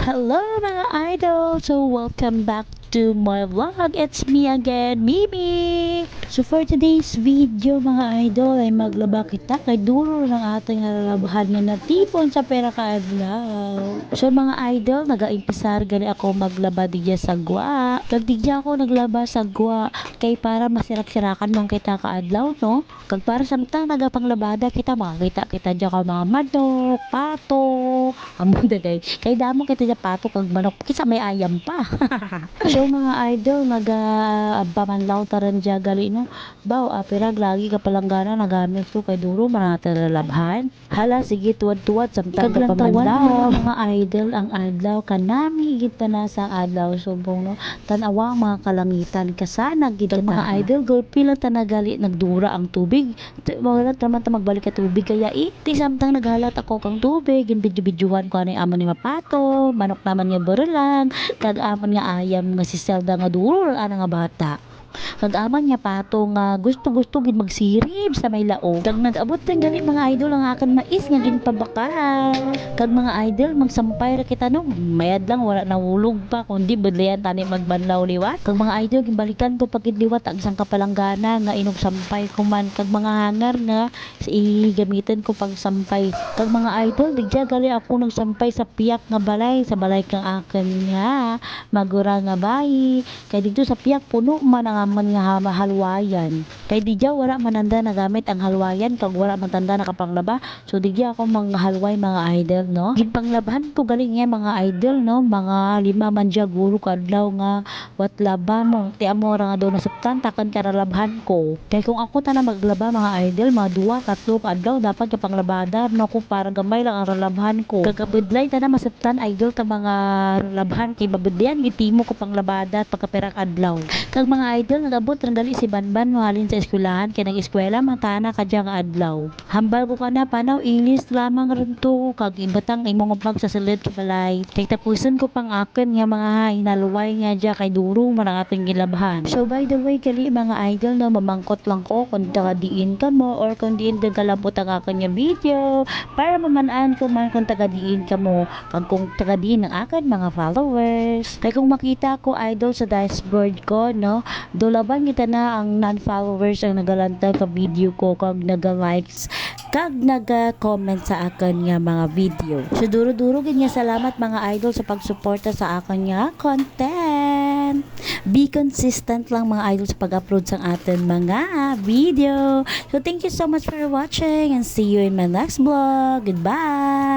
Hello mga idol! So welcome back to my vlog. It's me again, Mimi! So for today's video mga idol ay maglaba kita kay duro ng ating nalalabahan nga natipon sa pera kaadlaw. So mga idol, nag-aimpisar gali ako maglaba digya sa gwa. Kag digya ako naglaba sa gwa kay para masirak-sirakan man kita kaadlaw no. Kag para samtang nagapanglabada kita makakita kita dyan ka mga manok, pato, amon day kay damo kita dyan pato kag manok kisa may ayam pa. So mga idol nagapamanlaw taran dyan gali no baw apirag lagi ka palanggana nagamit ko kay duro manata lalabhan. Hala sige tuwad-tuwad samtang kapamanlaw mga idol ang adlaw kanami kita na sa adlaw subong no tanawang mga kalangitan kasana gid mga idol gulpi lang tanagali nagdura ang tubig wala taman ta magbalik ka tubig kaya iti samtang naghalat ako kang tubig ginbidyo-bidyuhan ko ani amon ni mapato manok naman nga berelang kag amon nga ayam nga si Zelda nga duro ana nga bata kag aman nga pato nga gusto-gusto gid magsirib sa may laog kag nag-abot ng gali mga idol ang akan mais nga ginpabakal kag mga idol magsampay ra kita no mayad lang wala nahulog pa kundi bedlayan tani magbanlaw liwat kag mga idol gimbalikan ko pagid liwat ang isang kapalanggana nga inog sampay ko man kag mga hangar nga gamitin ko pag sampay kag mga idol digya gali ako nagsampay sa piyak nga balay sa balay kang akin nga magura nga bayi kay dito sa piyak puno man ang amon nga halwayan kay digya wala mananda nagamit ang halwayan kag wala matanda nakapanglaba so digya ako mga halway mga idol no ginpanglabahan ko galing nga mga idol no mga 5 man dya guro kadlaw nga wat laban mo ti amora nga do nasuptan takan karalabhan ko kay kung ako ta na maglaba mga idol mga 2-3 kadlaw dapat kapanglabada no ko para gamay lang ang ralabhan ko kagabudlay ta na masuptan idol ta mga ralabhan kay babudyan gitimo ko panglabada at pagkaperak adlaw kag mga idol nagabot ra gali si Banban mahalin sa eskwelahan kay nag-eskwela matana kadya nga adlaw hambal ko kana panaw ilis lamang rento kag ibatang imong pag sa silid balay kay tapuson ko pang akin nga mga hinaluway nga dya kay duro man ang ating gilabhan so by the way gali mga idol no mamangkot lang ko kung taga-diin ka mo or kung diin kalabot ang akin nga video para mamanaan ko man kung taga-diin ka mo kag kung taga-diin ang akin mga followers kay kung makita ko idol sa dashboard ko no dolaban kita na ang non-followers ang nagalantang ka video ko kag naga-likes kag naga-comment sa akin nga mga video so duro-duro gid nga salamat mga idol sa pagsuporta sa akin nga content be consistent lang mga idol sa pag-upload sa atin mga video so thank you so much for watching and see you in my next vlog goodbye.